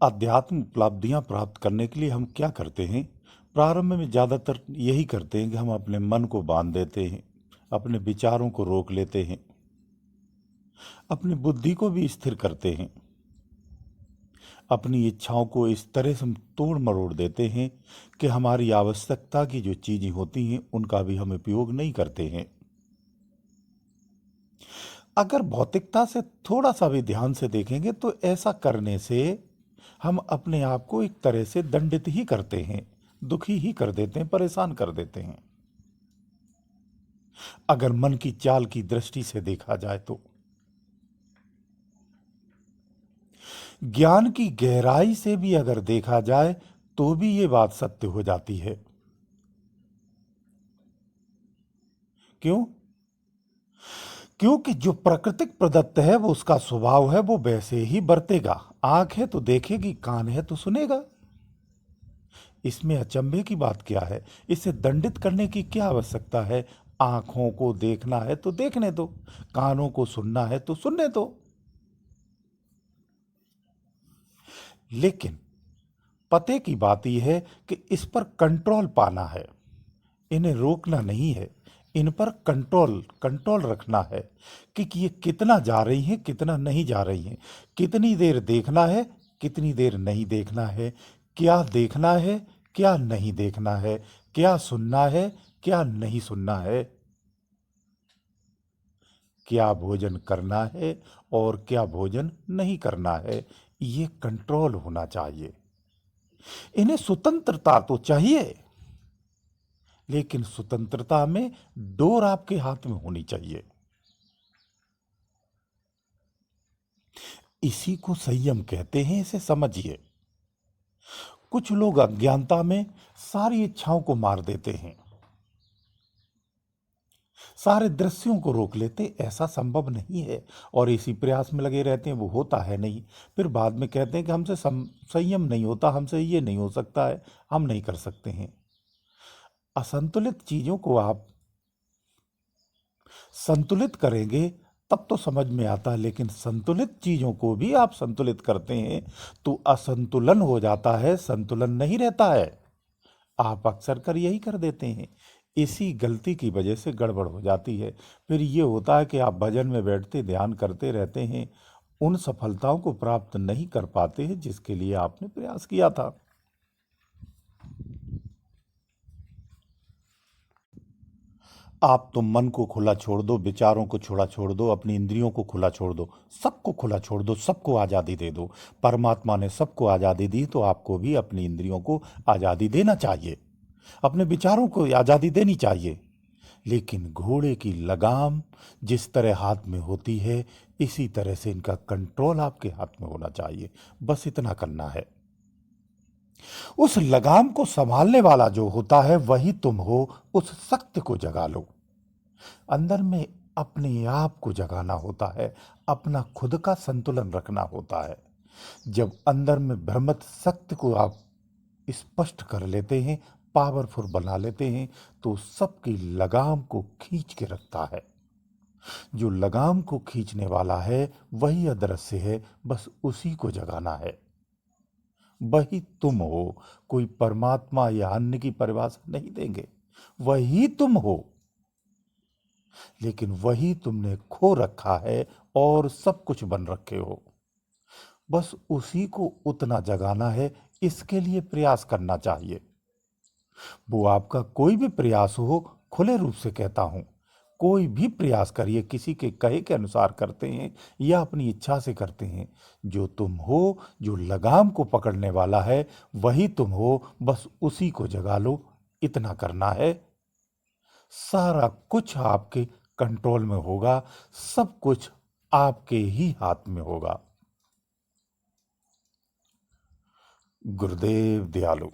आध्यात्म उपलब्धियां प्राप्त करने के लिए हम क्या करते हैं? प्रारंभ में ज़्यादातर यही करते हैं कि हम अपने मन को बांध देते हैं, अपने विचारों को रोक लेते हैं, अपनी बुद्धि को भी स्थिर करते हैं, अपनी इच्छाओं को इस तरह से हम तोड़ मरोड़ देते हैं कि हमारी आवश्यकता की जो चीज़ें होती हैं उनका भी हम उपयोग नहीं करते हैं। अगर भौतिकता से थोड़ा सा भी ध्यान से देखेंगे तो ऐसा करने से हम अपने आप को एक तरह से दंडित ही करते हैं, दुखी ही कर देते हैं, परेशान कर देते हैं। अगर मन की चाल की दृष्टि से देखा जाए तो ज्ञान की गहराई से भी अगर देखा जाए तो भी ये बात सत्य हो जाती है। क्यों? क्योंकि जो प्राकृतिक प्रदत्त है वो उसका स्वभाव है, वो वैसे ही बरतेगा। आंख है तो देखेगी, कान है तो सुनेगा। इसमें अचंभे की बात क्या है? इसे दंडित करने की क्या आवश्यकता है? आंखों को देखना है तो देखने दो, कानों को सुनना है तो सुनने दो। लेकिन पते की बात यह है कि इस पर कंट्रोल पाना है, इन्हें रोकना नहीं है, इन पर कंट्रोल कंट्रोल रखना है कि ये कितना जा रही हैं, कितना नहीं जा रही हैं, कितनी देर देखना है, कितनी देर नहीं देखना है, क्या देखना है, क्या नहीं देखना है, क्या सुनना है, क्या नहीं सुनना है, क्या भोजन करना है और क्या भोजन नहीं करना है। ये कंट्रोल होना चाहिए। इन्हें स्वतंत्रता तो चाहिए, लेकिन स्वतंत्रता में डोर आपके हाथ में होनी चाहिए। इसी को संयम कहते हैं, इसे समझिए। कुछ लोग अज्ञानता में सारी इच्छाओं को मार देते हैं, सारे दृश्यों को रोक लेते। ऐसा संभव नहीं है और इसी प्रयास में लगे रहते हैं, वो होता है नहीं। फिर बाद में कहते हैं कि हमसे संयम नहीं होता, हमसे ये नहीं हो सकता है, हम नहीं कर सकते हैं। असंतुलित चीजों को आप संतुलित करेंगे तब तो समझ में आता है, लेकिन संतुलित चीजों को भी आप संतुलित करते हैं तो असंतुलन हो जाता है, संतुलन नहीं रहता है। आप अक्सर कर यही कर देते हैं। इसी गलती की वजह से गड़बड़ हो जाती है। फिर ये होता है कि आप भजन में बैठते ध्यान करते रहते हैं, उन सफलताओं को प्राप्त नहीं कर पाते हैं जिसके लिए आपने प्रयास किया था। आप तो मन को खुला छोड़ दो, विचारों को छोड़ दो, अपनी इंद्रियों को खुला छोड़ दो, सबको खुला छोड़ दो, सबको आज़ादी दे दो। परमात्मा ने सबको आज़ादी दी तो आपको भी अपनी इंद्रियों को आज़ादी देना चाहिए, अपने विचारों को आज़ादी देनी चाहिए। लेकिन घोड़े की लगाम जिस तरह हाथ में होती है, इसी तरह से इनका कंट्रोल आपके हाथ में होना चाहिए। बस इतना करना है। उस लगाम को संभालने वाला जो होता है वही तुम हो। उस शक्ति को जगा लो। अंदर में अपने आप को जगाना होता है, अपना खुद का संतुलन रखना होता है। जब अंदर में भ्रमित शक्ति को आप स्पष्ट कर लेते हैं, पावरफुल बना लेते हैं, तो सबकी लगाम को खींच के रखता है। जो लगाम को खींचने वाला है वही अदृश्य है, बस उसी को जगाना है। वही तुम हो। कोई परमात्मा या अन्य की परिभाषा नहीं देंगे, वही तुम हो। लेकिन वही तुमने खो रखा है और सब कुछ बन रखे हो। बस उसी को उतना जगाना है, इसके लिए प्रयास करना चाहिए। वो आपका कोई भी प्रयास हो, खुले रूप से कहता हूं, कोई भी प्रयास करिए, किसी के कहे के अनुसार करते हैं या अपनी इच्छा से करते हैं, जो तुम हो, जो लगाम को पकड़ने वाला है वही तुम हो। बस उसी को जगा लो, इतना करना है। सारा कुछ आपके कंट्रोल में होगा, सब कुछ आपके ही हाथ में होगा। गुरुदेव दयालु।